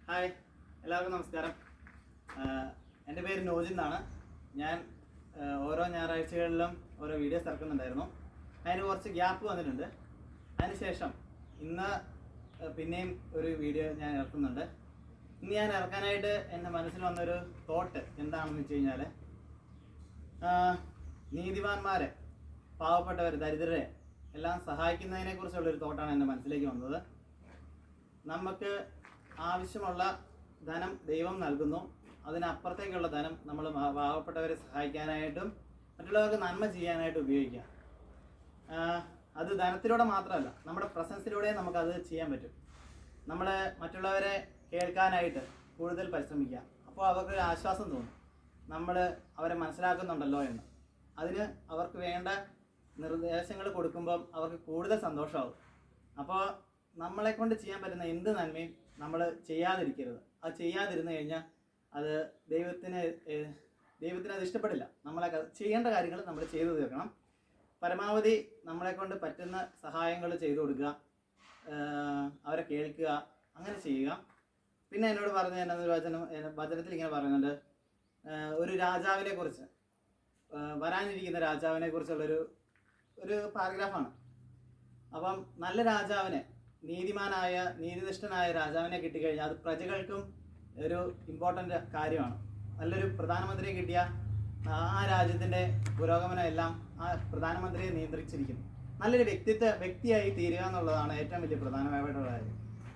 Hi, എല്ലാവർക്കും നമസ്കാരം. എൻ്റെ പേര് നോജിൻ എന്നാണ്. ഞാൻ ഓരോ ഞായറാഴ്ചകളിലും ഓരോ വീഡിയോസ് ഇറക്കുന്നുണ്ടായിരുന്നു. അതിന് കുറച്ച് ഗ്യാപ്പ് വന്നിട്ടുണ്ട്. അതിനുശേഷം ഇന്ന് പിന്നെയും ഒരു വീഡിയോ ഞാൻ ഇറക്കുന്നുണ്ട്. ഇന്ന് ഞാൻ ഇറക്കാനായിട്ട് എൻ്റെ മനസ്സിൽ വന്നൊരു തോട്ട് എന്താണെന്ന് വെച്ച് കഴിഞ്ഞാൽ, നീതിമാന്മാരെ, പാവപ്പെട്ടവർ, ദരിദ്രരെ എല്ലാം സഹായിക്കുന്നതിനെക്കുറിച്ചുള്ളൊരു തോട്ടാണ് എൻ്റെ മനസ്സിലേക്ക് വന്നത്. നമുക്ക് ആവശ്യമുള്ള ധനം ദൈവം നൽകുന്നു. അതിനപ്പുറത്തേക്കുള്ള ധനം നമ്മൾ പാവപ്പെട്ടവരെ സഹായിക്കാനായിട്ടും മറ്റുള്ളവർക്ക് നന്മ ചെയ്യാനായിട്ടും ഉപയോഗിക്കാം. അത് ധനത്തിലൂടെ മാത്രമല്ല, നമ്മുടെ പ്രസൻസിലൂടെയും നമുക്കത് ചെയ്യാൻ പറ്റും. നമ്മൾ മറ്റുള്ളവരെ കേൾക്കാനായിട്ട് കൂടുതൽ പരിശ്രമിക്കുക. അപ്പോൾ അവർക്കൊരു ആശ്വാസം തോന്നും, നമ്മൾ അവരെ മനസ്സിലാക്കുന്നുണ്ടല്ലോ എന്ന്. അതിന് അവർക്ക് വേണ്ട നിർദ്ദേശങ്ങൾ കൊടുക്കുമ്പം അവർക്ക് കൂടുതൽ സന്തോഷമാകും. അപ്പോൾ നമ്മളെക്കൊണ്ട് ചെയ്യാൻ പറ്റുന്ന എന്ത് നന്മയും നമ്മൾ ചെയ്യാതിരിക്കരുത്. അത് ചെയ്യാതിരുന്നു കഴിഞ്ഞാൽ അത് ദൈവത്തിന് അത് ഇഷ്ടപ്പെടില്ല. നമ്മളെ ചെയ്യേണ്ട കാര്യങ്ങൾ നമ്മൾ ചെയ്തു തീർക്കണം. പരമാവധി നമ്മളെക്കൊണ്ട് പറ്റുന്ന സഹായങ്ങൾ ചെയ്തു കൊടുക്കുക, അവരെ കേൾക്കുക, അങ്ങനെ ചെയ്യുക. പിന്നെ എന്നോട് പറഞ്ഞു എന്നൊരു വചനത്തിൽ ഇങ്ങനെ പറയുന്നുണ്ട്, ഒരു രാജാവിനെ കുറിച്ച്, വരാനിരിക്കുന്ന രാജാവിനെ കുറിച്ചുള്ളൊരു പാരഗ്രാഫാണ്. അപ്പം നല്ല രാജാവിനെ, നീതിമാനായ നീതിനിഷ്ഠനായ രാജാവിനെ കിട്ടിക്കഴിഞ്ഞാൽ അത് പ്രജകൾക്കും ഒരു ഇമ്പോർട്ടൻ്റ് കാര്യമാണ്. നല്ലൊരു പ്രധാനമന്ത്രിയെ കിട്ടിയ ആ രാജ്യത്തിൻ്റെ പുരോഗമനം എല്ലാം ആ പ്രധാനമന്ത്രിയെ നിയന്ത്രിച്ചിരിക്കുന്നു. നല്ലൊരു വ്യക്തിയായി തീരുക എന്നുള്ളതാണ് ഏറ്റവും വലിയ പ്രധാനമായിട്ടുള്ള കാര്യം.